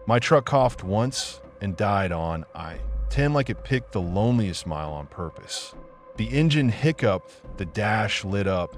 My truck coughed once and died on I-10 like it picked the loneliest mile on purpose. The engine hiccuped, the dash lit up,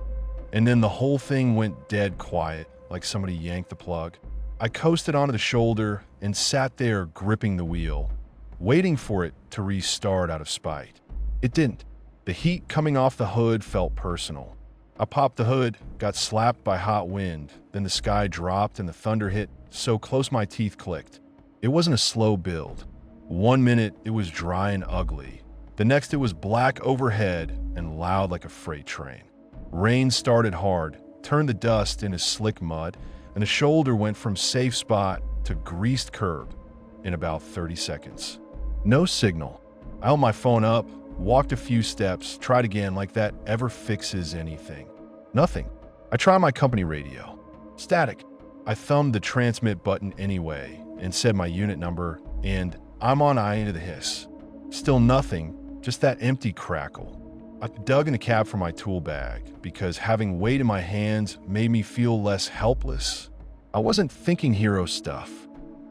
and then the whole thing went dead quiet, like somebody yanked the plug. I coasted onto the shoulder and sat there gripping the wheel, waiting for it to restart out of spite. It didn't. The heat coming off the hood felt personal. I popped the hood, got slapped by hot wind, then the sky dropped and the thunder hit so close my teeth clicked. It wasn't a slow build. 1 minute it was dry and ugly. The next it was black overhead and loud like a freight train. Rain started hard, turned the dust into slick mud, and the shoulder went from safe spot to greased curb in about 30 seconds. No signal. I held my phone up, walked a few steps, tried again like that ever fixes anything. Nothing. I tried my company radio. Static. I thumbed the transmit button anyway and said my unit number, and I'm on eye into the hiss. Still nothing, just that empty crackle. I dug in the cab for my tool bag because having weight in my hands made me feel less helpless. I wasn't thinking hero stuff.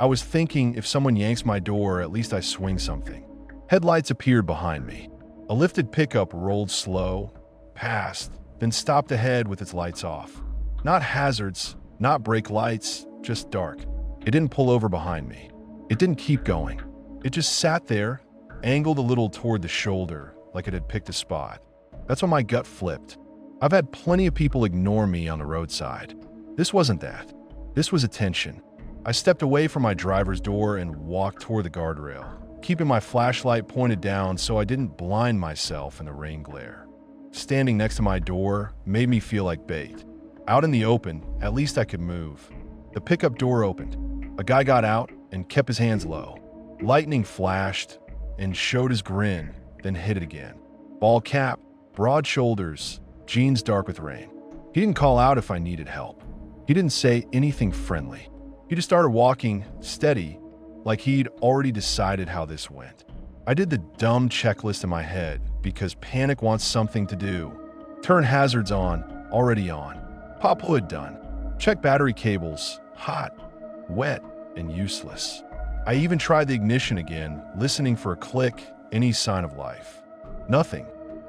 I was thinking if someone yanks my door, at least I swing something. Headlights appeared behind me. A lifted pickup rolled slow, past, then stopped ahead with its lights off. Not hazards, not brake lights, just dark. It didn't pull over behind me. It didn't keep going. It just sat there, angled a little toward the shoulder, like it had picked a spot. That's when my gut flipped. I've had plenty of people ignore me on the roadside. This wasn't that. This was attention. I stepped away from my driver's door and walked toward the guardrail, keeping my flashlight pointed down so I didn't blind myself in the rain glare. Standing next to my door made me feel like bait. Out in the open, at least I could move. The pickup door opened. A guy got out and kept his hands low. Lightning flashed and showed his grin, then hit it again. Bald cap, broad shoulders, jeans dark with rain. He didn't call out if I needed help. He didn't say anything friendly. He just started walking, steady, like he'd already decided how this went. I did the dumb checklist in my head because panic wants something to do. Turn hazards on, already on. Pop hood done. Check battery cables, hot, wet, and useless. I even tried the ignition again, listening for a click, any sign of life. Nothing.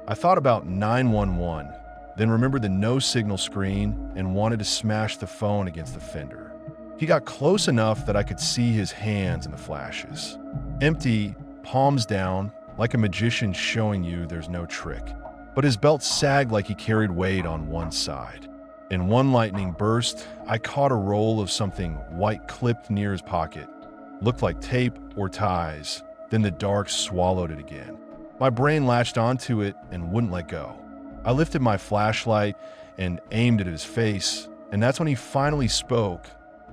I thought about 911, then remembered the no signal screen and wanted to smash the phone against the fender. He got close enough that I could see his hands in the flashes. Empty, palms down, like a magician showing you there's no trick. But his belt sagged like he carried weight on one side. In one lightning burst, I caught a roll of something white clipped near his pocket. Looked like tape or ties, then the dark swallowed it again. My brain latched onto it and wouldn't let go. I lifted my flashlight and aimed it at his face, and that's when he finally spoke,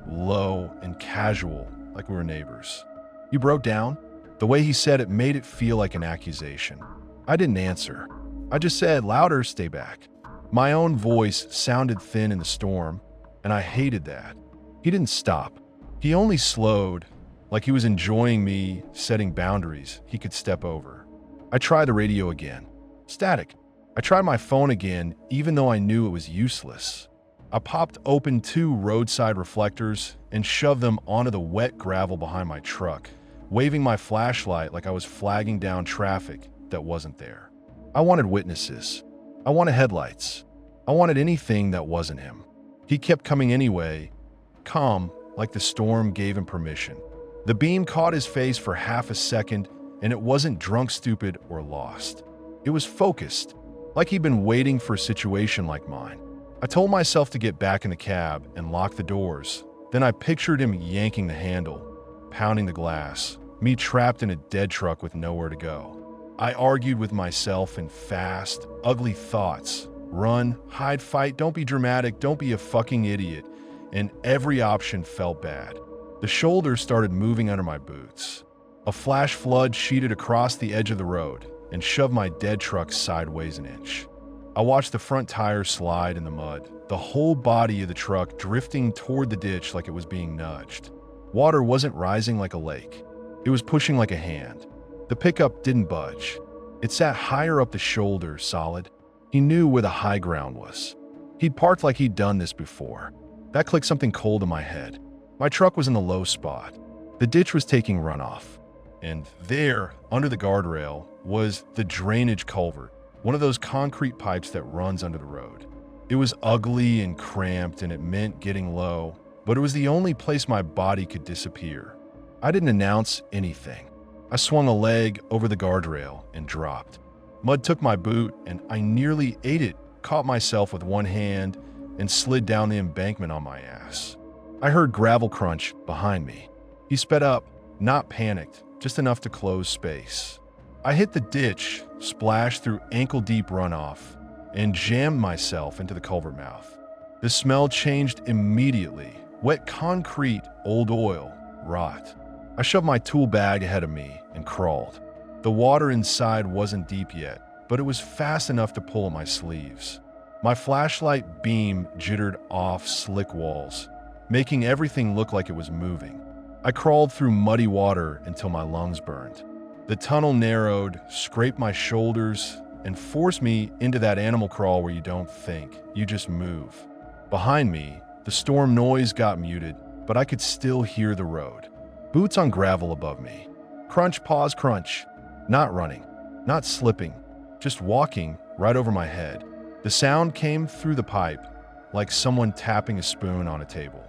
low and casual, like we were neighbors. "You broke down?" The way he said it made it feel like an accusation. I didn't answer. I just said, "Louder, stay back." My own voice sounded thin in the storm, and I hated that. He didn't stop. He only slowed, like he was enjoying me setting boundaries he could step over. I tried the radio again. Static. I tried my phone again, even though I knew it was useless. I popped open 2 roadside reflectors and shoved them onto the wet gravel behind my truck, waving my flashlight like I was flagging down traffic that wasn't there. I wanted witnesses. I wanted headlights. I wanted anything that wasn't him. He kept coming anyway, calm, like the storm gave him permission. The beam caught his face for half a second, and it wasn't drunk, stupid, or lost. It was focused, like he'd been waiting for a situation like mine. I told myself to get back in the cab and lock the doors. Then I pictured him yanking the handle, pounding the glass, me trapped in a dead truck with nowhere to go. I argued with myself in fast, ugly thoughts. Run, hide, fight, don't be dramatic, don't be a fucking idiot. And every option felt bad. The shoulders started moving under my boots. A flash flood sheeted across the edge of the road and shoved my dead truck sideways an inch. I watched the front tire slide in the mud, the whole body of the truck drifting toward the ditch like it was being nudged. Water wasn't rising like a lake. It was pushing like a hand. The pickup didn't budge. It sat higher up the shoulder, solid. He knew where the high ground was. He'd parked like he'd done this before. That clicked something cold in my head. My truck was in the low spot. The ditch was taking runoff, and there, under the guardrail, was the drainage culvert, one of those concrete pipes that runs under the road. It was ugly and cramped, and it meant getting low, but it was the only place my body could disappear. I didn't announce anything. I swung a leg over the guardrail and dropped. Mud took my boot, and I nearly ate it, caught myself with one hand, and slid down the embankment on my ass. I heard gravel crunch behind me. He sped up, not panicked, just enough to close space. I hit the ditch, splashed through ankle-deep runoff, and jammed myself into the culvert mouth. The smell changed immediately. Wet concrete, old oil, rot. I shoved my tool bag ahead of me and crawled. The water inside wasn't deep yet, but it was fast enough to pull at my sleeves. My flashlight beam jittered off slick walls, making everything look like it was moving. I crawled through muddy water until my lungs burned. The tunnel narrowed, scraped my shoulders, and forced me into that animal crawl where you don't think, you just move. Behind me, the storm noise got muted, but I could still hear the road. Boots on gravel above me. Crunch, pause, crunch. Not running, not slipping, just walking right over my head. The sound came through the pipe, like someone tapping a spoon on a table.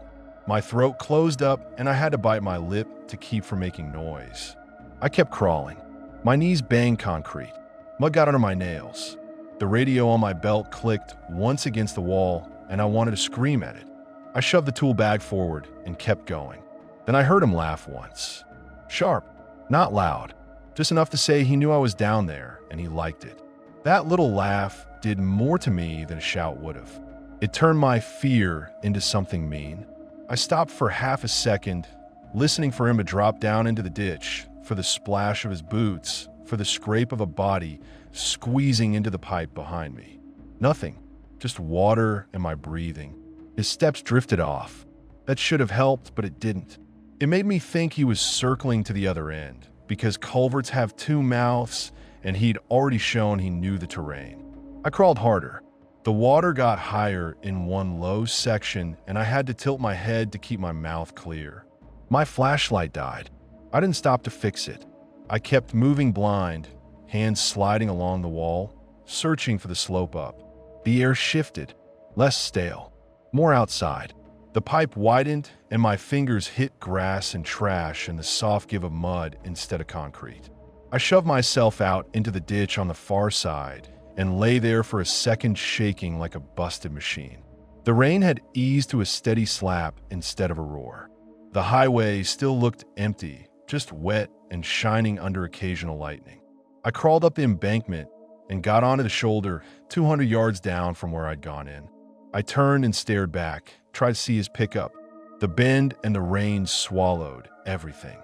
My throat closed up, and I had to bite my lip to keep from making noise. I kept crawling. My knees banged concrete. Mud got under my nails. The radio on my belt clicked once against the wall, and I wanted to scream at it. I shoved the tool bag forward and kept going. Then I heard him laugh once. Sharp, not loud, just enough to say he knew I was down there and he liked it. That little laugh did more to me than a shout would have. It turned my fear into something mean. I stopped for half a second, listening for him to drop down into the ditch, for the splash of his boots, for the scrape of a body squeezing into the pipe behind me. Nothing, just water and my breathing. His steps drifted off. That should have helped, but it didn't. It made me think he was circling to the other end, because culverts have two mouths, and he'd already shown he knew the terrain. I crawled harder. The water got higher in one low section, and I had to tilt my head to keep my mouth clear. My flashlight died. I didn't stop to fix it. I kept moving blind, hands sliding along the wall, searching for the slope up. The air shifted, less stale, more outside. The pipe widened, and my fingers hit grass and trash and the soft give of mud instead of concrete. I shoved myself out into the ditch on the far side and lay there for a second, shaking like a busted machine. The rain had eased to a steady slap instead of a roar. The highway still looked empty, just wet and shining under occasional lightning. I crawled up the embankment and got onto the shoulder 200 yards down from where I'd gone in. I turned and stared back, tried to see his pickup. The bend and the rain swallowed everything.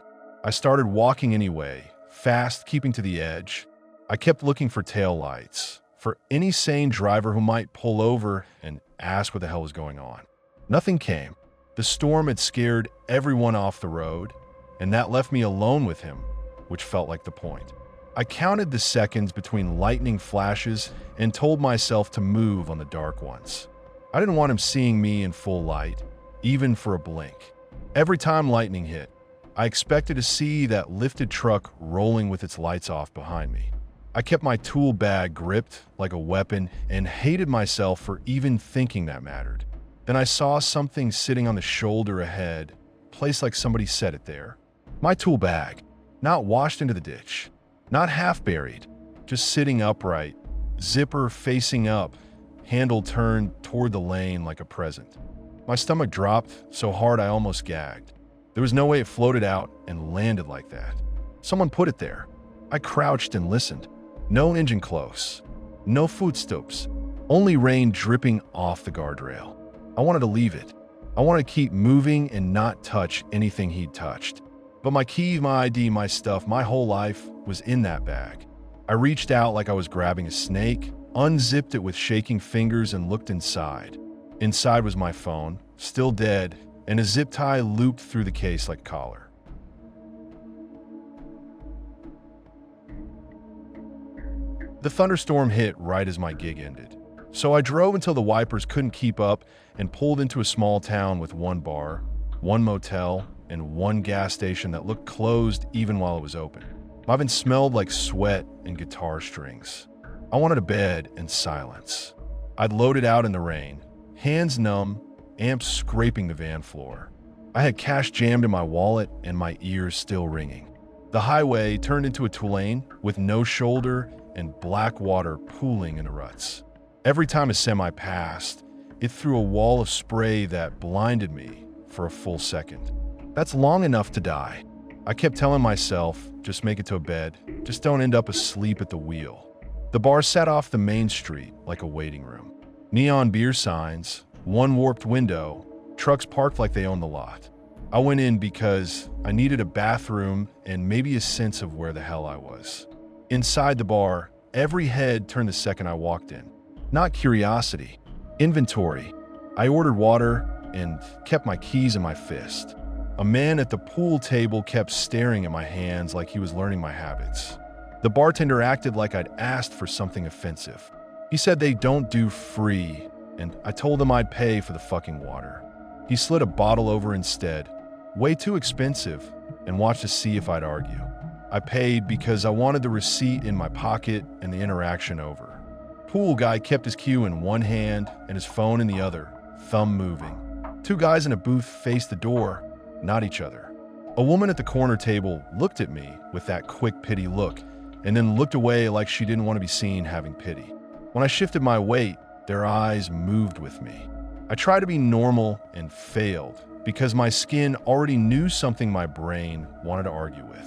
I started walking anyway, fast, keeping to the edge. I kept looking for taillights, for any sane driver who might pull over and ask what the hell was going on. Nothing came. The storm had scared everyone off the road, and that left me alone with him, which felt like the point. I counted the seconds between lightning flashes and told myself to move on the dark ones. I didn't want him seeing me in full light, even for a blink. Every time lightning hit, I expected to see that lifted truck rolling with its lights off behind me. I kept my tool bag gripped like a weapon and hated myself for even thinking that mattered. Then I saw something sitting on the shoulder ahead, placed like somebody set it there. My tool bag, not washed into the ditch, not half buried, just sitting upright, zipper facing up, handle turned toward the lane like a present. My stomach dropped so hard I almost gagged. There was no way it floated out and landed like that. Someone put it there. I crouched and listened. No engine close. No footsteps. Only rain dripping off the guardrail. I wanted to leave it. I wanted to keep moving and not touch anything he'd touched. But my key, my ID, my stuff, my whole life was in that bag. I reached out like I was grabbing a snake, unzipped it with shaking fingers and looked inside. Inside was my phone, still dead, and a zip tie looped through the case like a collar. The thunderstorm hit right as my gig ended. So I drove until the wipers couldn't keep up and pulled into a small town with one bar, one motel, and one gas station that looked closed even while it was open. My van smelled like sweat and guitar strings. I wanted a bed and silence. I'd loaded out in the rain, hands numb, amps scraping the van floor. I had cash jammed in my wallet and my ears still ringing. The highway turned into a two-lane with no shoulder and black water pooling into ruts. Every time a semi passed, it threw a wall of spray that blinded me for a full second. That's long enough to die. I kept telling myself, just make it to a bed, just don't end up asleep at the wheel. The bar sat off the main street like a waiting room. Neon beer signs, one warped window, trucks parked like they owned the lot. I went in because I needed a bathroom and maybe a sense of where the hell I was. Inside the bar, every head turned the second I walked in. Not curiosity, inventory. I ordered water and kept my keys in my fist. A man at the pool table kept staring at my hands like he was learning my habits. The bartender acted like I'd asked for something offensive. He said they don't do free, and I told him I'd pay for the fucking water. He slid a bottle over instead, way too expensive, and watched to see if I'd argue. I paid because I wanted the receipt in my pocket and the interaction over. Pool guy kept his cue in one hand and his phone in the other, thumb moving. Two guys in a booth faced the door, not each other. A woman at the corner table looked at me with that quick pity look and then looked away like she didn't want to be seen having pity. When I shifted my weight, their eyes moved with me. I tried to be normal and failed because my skin already knew something my brain wanted to argue with.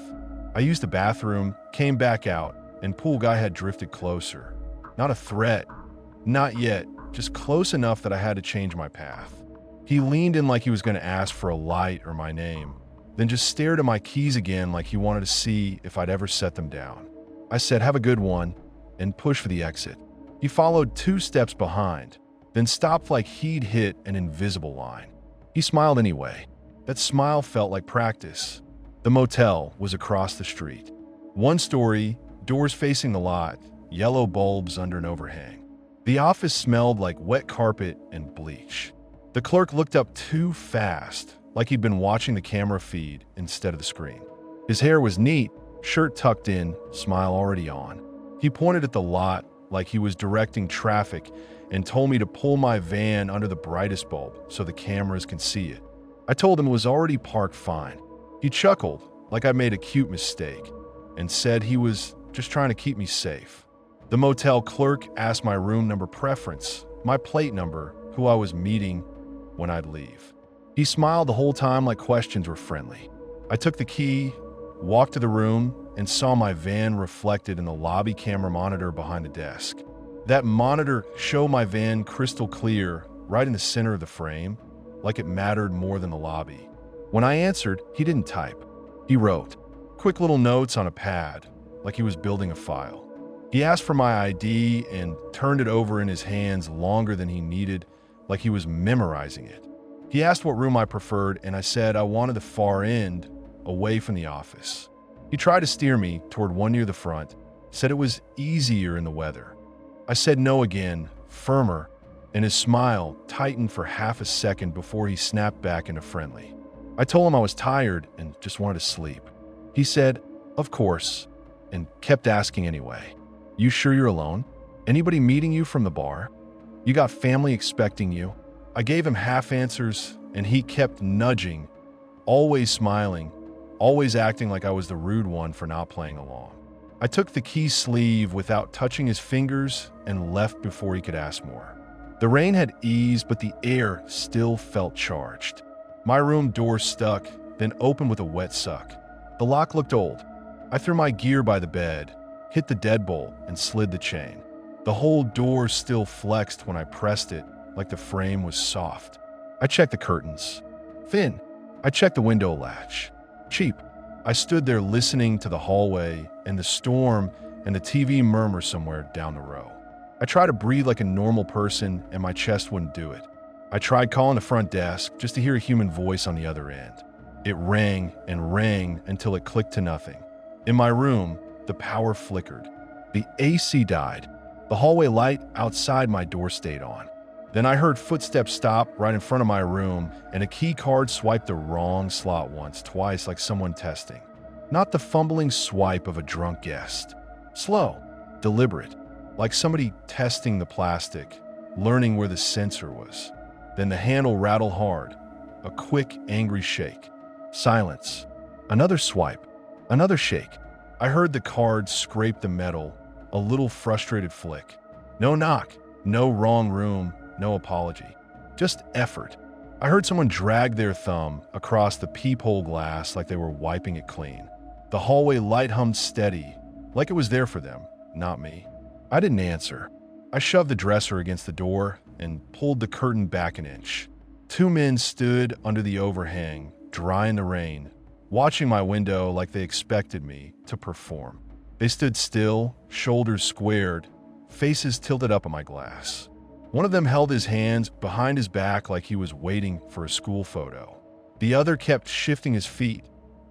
I used the bathroom, came back out, and pool guy had drifted closer. Not a threat, not yet, just close enough that I had to change my path. He leaned in like he was going to ask for a light or my name, then just stared at my keys again like he wanted to see if I'd ever set them down. I said, "Have a good one," and pushed for the exit. He followed 2 steps behind, then stopped like he'd hit an invisible line. He smiled anyway. That smile felt like practice. The motel was across the street. 1 story, doors facing the lot, yellow bulbs under an overhang. The office smelled like wet carpet and bleach. The clerk looked up too fast, like he'd been watching the camera feed instead of the screen. His hair was neat, shirt tucked in, smile already on. He pointed at the lot like he was directing traffic and told me to pull my van under the brightest bulb so the cameras can see it. I told him it was already parked fine. He chuckled like I made a cute mistake and said he was just trying to keep me safe. The motel clerk asked my room number preference, my plate number, who I was meeting when I'd leave. He smiled the whole time like questions were friendly. I took the key, walked to the room, and saw my van reflected in the lobby camera monitor behind the desk. That monitor showed my van crystal clear, right in the center of the frame, like it mattered more than the lobby. When I answered, he didn't type. He wrote quick little notes on a pad, like he was building a file. He asked for my ID and turned it over in his hands longer than he needed, like he was memorizing it. He asked what room I preferred, and I said I wanted the far end, away from the office. He tried to steer me toward one near the front, said it was easier in the weather. I said no again, firmer, and his smile tightened for half a second before he snapped back into friendly. I told him I was tired and just wanted to sleep. He said, "Of course," and kept asking anyway. "You sure you're alone? Anybody meeting you from the bar? You got family expecting you?" I gave him half answers, and he kept nudging, always smiling, always acting like I was the rude one for not playing along. I took the key sleeve without touching his fingers and left before he could ask more. The rain had eased, but the air still felt charged. My room door stuck, then opened with a wet suck. The lock looked old. I threw my gear by the bed, hit the deadbolt, and slid the chain. The whole door still flexed when I pressed it, like the frame was soft. I checked the curtains. Thin. I checked the window latch. Cheap. I stood there listening to the hallway and the storm and the TV murmur somewhere down the row. I tried to breathe like a normal person, and my chest wouldn't do it. I tried calling the front desk just to hear a human voice on the other end. It rang and rang until it clicked to nothing. In my room, the power flickered. The AC died. The hallway light outside my door stayed on. Then I heard footsteps stop right in front of my room, and a key card swiped the wrong slot once, twice, like someone testing. Not the fumbling swipe of a drunk guest. Slow, deliberate, like somebody testing the plastic, learning where the sensor was. Then the handle rattled hard. A quick, angry shake. Silence. Another swipe. Another shake. I heard the card scrape the metal, a little frustrated flick. No knock, no wrong room, no apology. Just effort. I heard someone drag their thumb across the peephole glass like they were wiping it clean. The hallway light hummed steady, like it was there for them, not me. I didn't answer. I shoved the dresser against the door and pulled the curtain back an inch. Two men stood under the overhang, dry in the rain, watching my window like they expected me to perform. They stood still, shoulders squared, faces tilted up at my glass. One of them held his hands behind his back like he was waiting for a school photo. The other kept shifting his feet,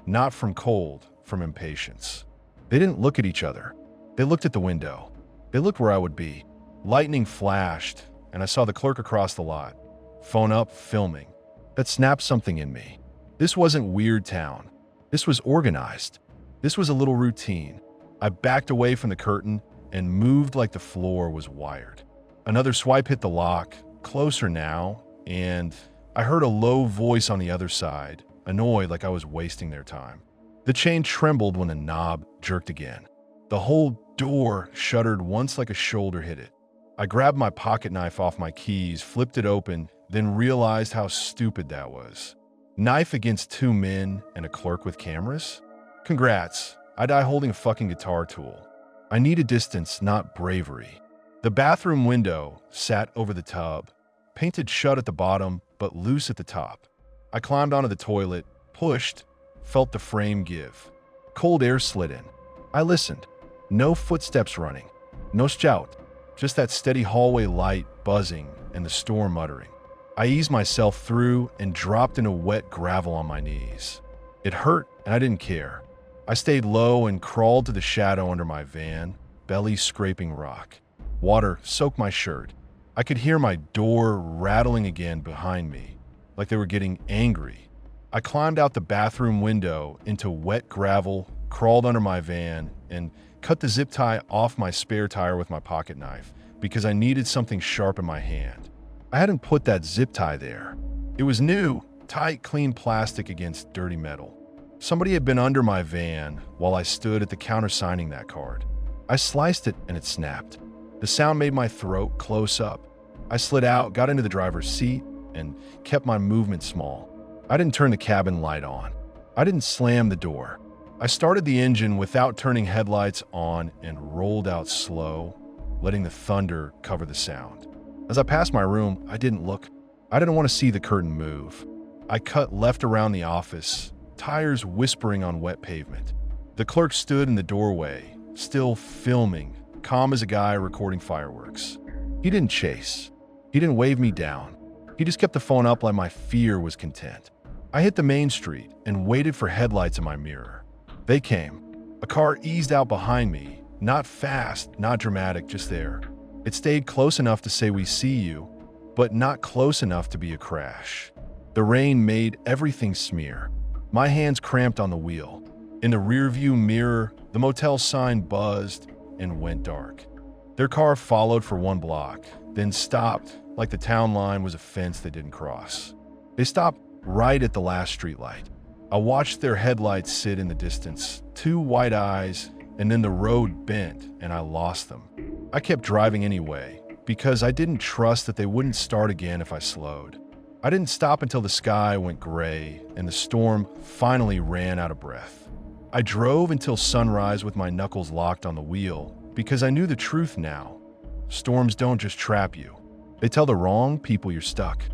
not from cold, from impatience. They didn't look at each other. They looked at the window. They looked where I would be. Lightning flashed, and I saw the clerk across the lot. Phone up, filming. That snapped something in me. This wasn't Weird Town. This was organized. This was a little routine. I backed away from the curtain and moved like the floor was wired. Another swipe hit the lock, closer now, and I heard a low voice on the other side, annoyed like I was wasting their time. The chain trembled when the knob jerked again. The whole door shuddered once like a shoulder hit it. I grabbed my pocket knife off my keys, flipped it open, then realized how stupid that was. Knife against two men and a clerk with cameras? Congrats, I die holding a fucking guitar tool. I needed distance, not bravery. The bathroom window sat over the tub, painted shut at the bottom, but loose at the top. I climbed onto the toilet, pushed, felt the frame give. Cold air slid in. I listened. No footsteps running. No shout. Just that steady hallway light buzzing and the storm muttering. I eased myself through and dropped into wet gravel on my knees. It hurt, and I didn't care. I stayed low and crawled to the shadow under my van, belly scraping rock. Water soaked my shirt. I could hear my door rattling again behind me, like they were getting angry. I climbed out the bathroom window into wet gravel, crawled under my van, and cut the zip tie off my spare tire with my pocket knife because I needed something sharp in my hand. I hadn't put that zip tie there. It was new, tight, clean plastic against dirty metal. Somebody had been under my van while I stood at the counter signing that card. I sliced it and it snapped. The sound made my throat close up. I slid out, got into the driver's seat, and kept my movement small. I didn't turn the cabin light on. I didn't slam the door. I started the engine without turning headlights on and rolled out slow, letting the thunder cover the sound. As I passed my room, I didn't look. I didn't want to see the curtain move. I cut left around the office, tires whispering on wet pavement. The clerk stood in the doorway, still filming, calm as a guy recording fireworks. He didn't chase. He didn't wave me down. He just kept the phone up like my fear was content. I hit the main street and waited for headlights in my mirror. They came. A car eased out behind me, not fast, not dramatic, just there. It stayed close enough to say we see you, but not close enough to be a crash. The rain made everything smear. My hands cramped on the wheel. In the rearview mirror, the motel sign buzzed and went dark. Their car followed for one block, then stopped like the town line was a fence they didn't cross. They stopped right at the last streetlight. I watched their headlights sit in the distance, two white eyes, and then the road bent and I lost them. I kept driving anyway, because I didn't trust that they wouldn't start again if I slowed. I didn't stop until the sky went gray and the storm finally ran out of breath. I drove until sunrise with my knuckles locked on the wheel, because I knew the truth now. Storms don't just trap you. They tell the wrong people you're stuck.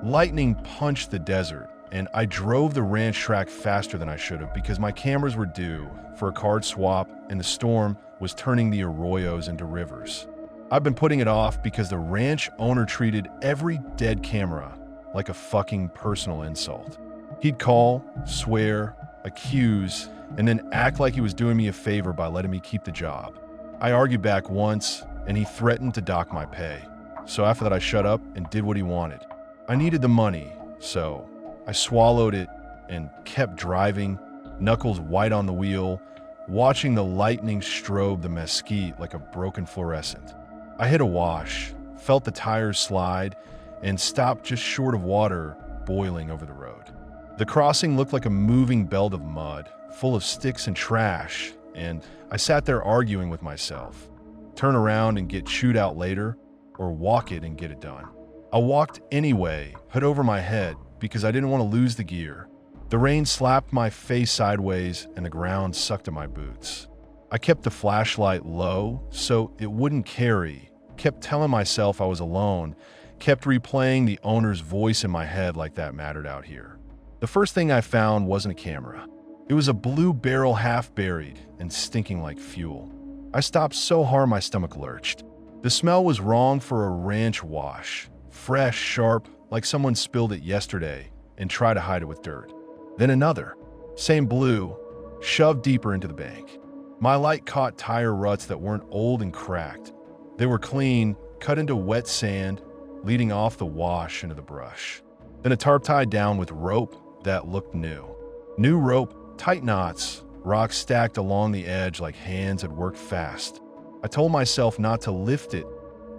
Lightning punched the desert, and I drove the ranch track faster than I should have because my cameras were due for a card swap and the storm was turning the arroyos into rivers. I've been putting it off because the ranch owner treated every dead camera like a fucking personal insult. He'd call, swear, accuse, and then act like he was doing me a favor by letting me keep the job. I argued back once, and he threatened to dock my pay. So after that, I shut up and did what he wanted. I needed the money, so I swallowed it and kept driving, knuckles white on the wheel, watching the lightning strobe the mesquite like a broken fluorescent. I hit a wash, felt the tires slide, and stopped just short of water boiling over the road. The crossing looked like a moving belt of mud, full of sticks and trash, and I sat there arguing with myself. Turn around and get chewed out later, or walk it and get it done. I walked anyway, hood over my head, because I didn't want to lose the gear. The rain slapped my face sideways and the ground sucked at my boots. I kept the flashlight low so it wouldn't carry, kept telling myself I was alone, kept replaying the owner's voice in my head like that mattered out here. The first thing I found wasn't a camera. It was a blue barrel half buried and stinking like fuel. I stopped so hard my stomach lurched. The smell was wrong for a ranch wash, fresh, sharp, like someone spilled it yesterday and tried to hide it with dirt. Then another, same blue, shoved deeper into the bank. My light caught tire ruts that weren't old and cracked. They were clean, cut into wet sand, leading off the wash into the brush. Then a tarp tied down with rope that looked new. New rope, tight knots, rocks stacked along the edge like hands had worked fast. I told myself not to lift it,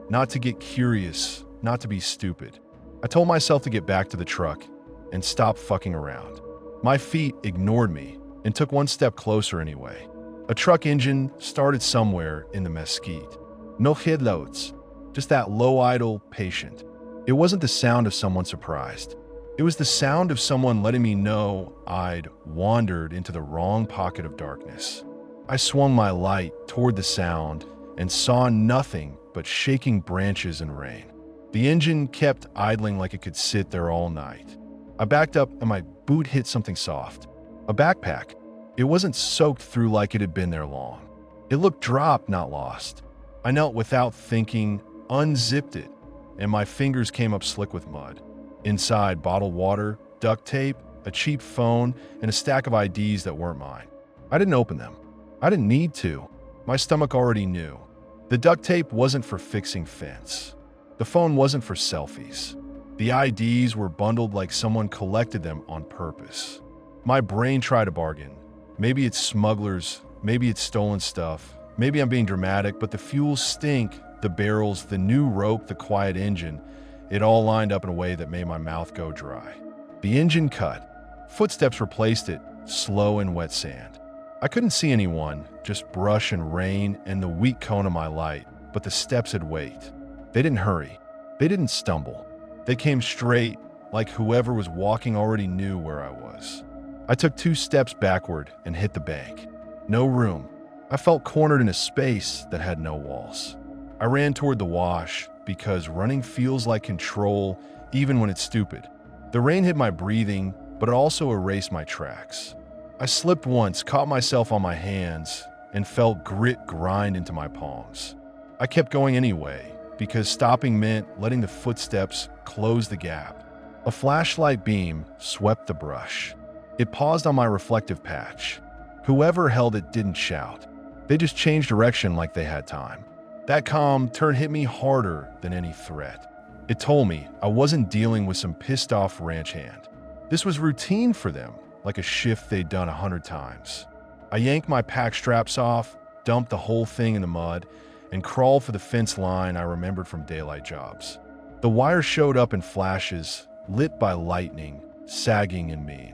not to get curious, not to be stupid. I told myself to get back to the truck and stop fucking around. My feet ignored me and took one step closer anyway. A truck engine started somewhere in the mesquite. No headlights, just that low idle, patient. It wasn't the sound of someone surprised. It was the sound of someone letting me know I'd wandered into the wrong pocket of darkness. I swung my light toward the sound and saw nothing but shaking branches and rain. The engine kept idling like it could sit there all night. I backed up and my boot hit something soft. A backpack. It wasn't soaked through like it had been there long. It looked dropped, not lost. I knelt without thinking, unzipped it, and my fingers came up slick with mud. Inside, bottled water, duct tape, a cheap phone, and a stack of IDs that weren't mine. I didn't open them. I didn't need to. My stomach already knew. The duct tape wasn't for fixing fence. The phone wasn't for selfies. The IDs were bundled like someone collected them on purpose. My brain tried to bargain. Maybe it's smugglers, maybe it's stolen stuff, maybe I'm being dramatic, but the fuels stink, the barrels, the new rope, the quiet engine, it all lined up in a way that made my mouth go dry. The engine cut. Footsteps replaced it, slow in wet sand. I couldn't see anyone, just brush and rain and the weak cone of my light, but the steps had weight. They didn't hurry. They didn't stumble. They came straight, like whoever was walking already knew where I was. I took 2 steps backward and hit the bank. No room. I felt cornered in a space that had no walls. I ran toward the wash because running feels like control even when it's stupid. The rain hit my breathing, but it also erased my tracks. I slipped once, caught myself on my hands, and felt grit grind into my palms. I kept going anyway, because stopping meant letting the footsteps close the gap. A flashlight beam swept the brush. It paused on my reflective patch. Whoever held it didn't shout. They just changed direction like they had time. That calm turn hit me harder than any threat. It told me I wasn't dealing with some pissed off ranch hand. This was routine for them, like a shift they'd done 100 times. I yanked my pack straps off, dumped the whole thing in the mud, and crawled for the fence line I remembered from daylight jobs. The wire showed up in flashes, lit by lightning, sagging and mean.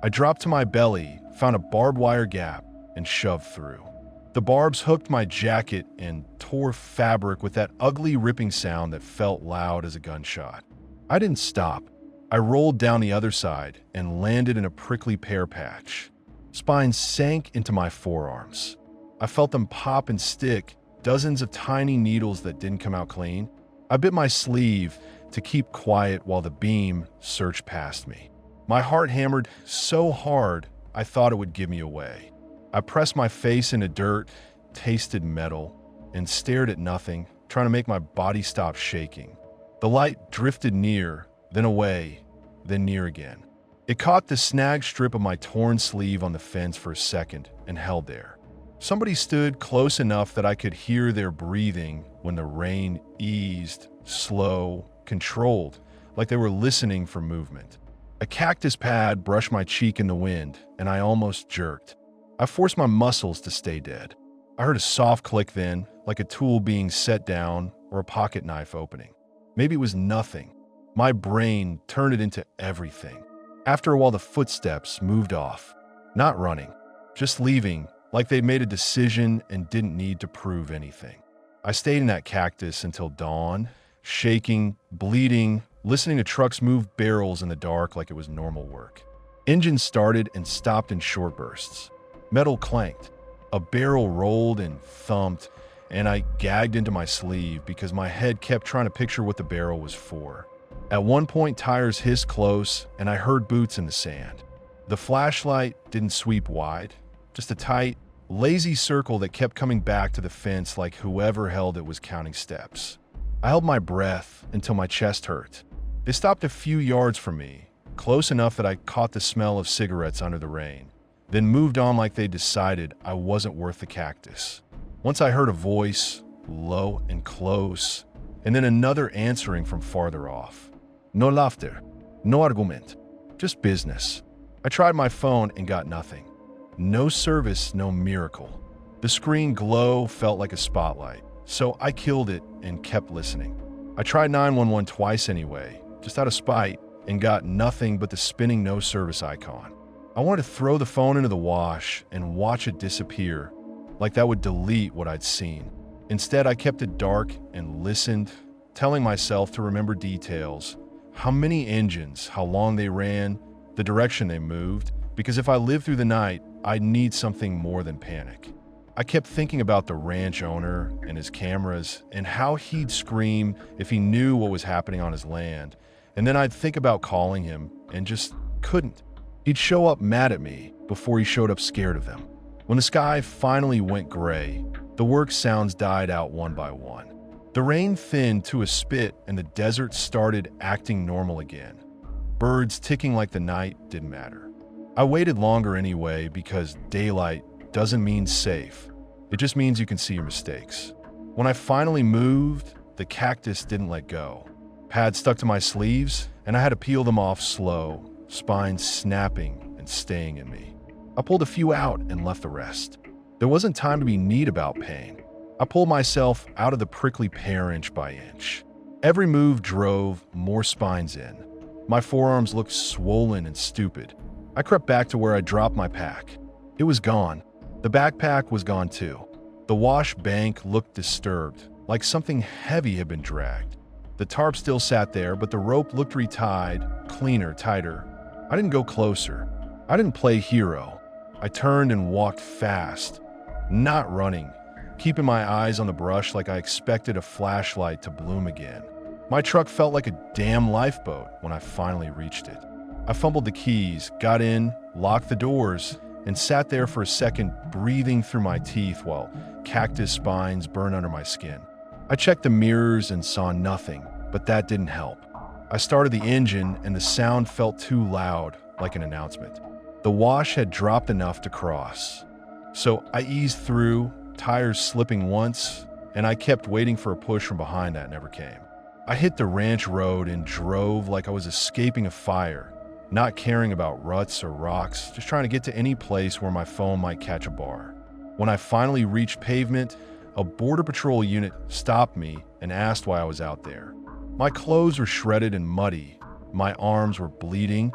I dropped to my belly, found a barbed wire gap, and shoved through. The barbs hooked my jacket and tore fabric with that ugly ripping sound that felt loud as a gunshot. I didn't stop. I rolled down the other side and landed in a prickly pear patch. Spines sank into my forearms. I felt them pop and stick, dozens of tiny needles that didn't come out clean. I bit my sleeve to keep quiet while the beam searched past me. My heart hammered so hard I thought it would give me away. I pressed my face into dirt, tasted metal, and stared at nothing, trying to make my body stop shaking. The light drifted near, then away, then near again. It caught the snag strip of my torn sleeve on the fence for a second and held there. Somebody stood close enough that I could hear their breathing when the rain eased, slow, controlled, like they were listening for movement. A cactus pad brushed my cheek in the wind, and I almost jerked. I forced my muscles to stay dead. I heard a soft click then, like a tool being set down or a pocket knife opening. Maybe it was nothing. My brain turned it into everything. After a while, the footsteps moved off. Not running, just leaving, like they'd made a decision and didn't need to prove anything. I stayed in that cactus until dawn, shaking, bleeding, listening to trucks move barrels in the dark like it was normal work. Engines started and stopped in short bursts. Metal clanked. A barrel rolled and thumped, and I gagged into my sleeve because my head kept trying to picture what the barrel was for. At one point, tires hissed close, and I heard boots in the sand. The flashlight didn't sweep wide, just a tight, lazy circle that kept coming back to the fence like whoever held it was counting steps. I held my breath until my chest hurt. They stopped a few yards from me, close enough that I caught the smell of cigarettes under the rain, then moved on like they decided I wasn't worth the cactus. Once I heard a voice, low and close, and then another answering from farther off. No laughter, no argument, just business. I tried my phone and got nothing. No service, no miracle. The screen glow felt like a spotlight, so I killed it and kept listening. I tried 911 twice anyway, just out of spite, and got nothing but the spinning no service icon. I wanted to throw the phone into the wash and watch it disappear, like that would delete what I'd seen. Instead, I kept it dark and listened, telling myself to remember details, how many engines, how long they ran, the direction they moved, because if I lived through the night, I'd need something more than panic. I kept thinking about the ranch owner and his cameras and how he'd scream if he knew what was happening on his land, and then I'd think about calling him and just couldn't. He'd show up mad at me before he showed up scared of them. When the sky finally went gray, the work sounds died out one by one. The rain thinned to a spit and the desert started acting normal again. Birds ticking like the night didn't matter. I waited longer anyway because daylight doesn't mean safe. It just means you can see your mistakes. When I finally moved, the cactus didn't let go. Pads stuck to my sleeves, and I had to peel them off slow, spine snapping and staying in me. I pulled a few out and left the rest. There wasn't time to be neat about pain. I pulled myself out of the prickly pear inch by inch. Every move drove more spines in. My forearms looked swollen and stupid. I crept back to where I dropped my pack. It was gone. The backpack was gone too. The wash bank looked disturbed, like something heavy had been dragged. The tarp still sat there, but the rope looked retied, cleaner, tighter. I didn't go closer. I didn't play hero. I turned and walked fast, not running, keeping my eyes on the brush like I expected a flashlight to bloom again. My truck felt like a damn lifeboat when I finally reached it. I fumbled the keys, got in, locked the doors, and sat there for a second, breathing through my teeth while cactus spines burned under my skin. I checked the mirrors and saw nothing, but that didn't help. I started the engine and the sound felt too loud, like an announcement. The wash had dropped enough to cross. So I eased through, tires slipping once, and I kept waiting for a push from behind that never came. I hit the ranch road and drove like I was escaping a fire, not caring about ruts or rocks, just trying to get to any place where my phone might catch a bar. When I finally reached pavement, a Border Patrol unit stopped me and asked why I was out there. My clothes were shredded and muddy, my arms were bleeding,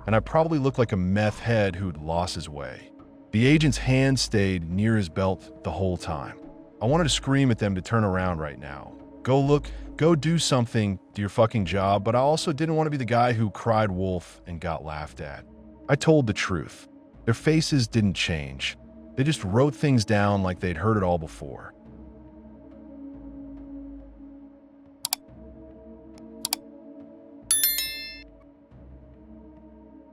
and I probably looked like a meth head who'd lost his way. The agent's hand stayed near his belt the whole time. I wanted to scream at them to turn around right now. Go look, go do something, do your fucking job, but I also didn't want to be the guy who cried wolf and got laughed at. I told the truth. Their faces didn't change. They just wrote things down like they'd heard it all before.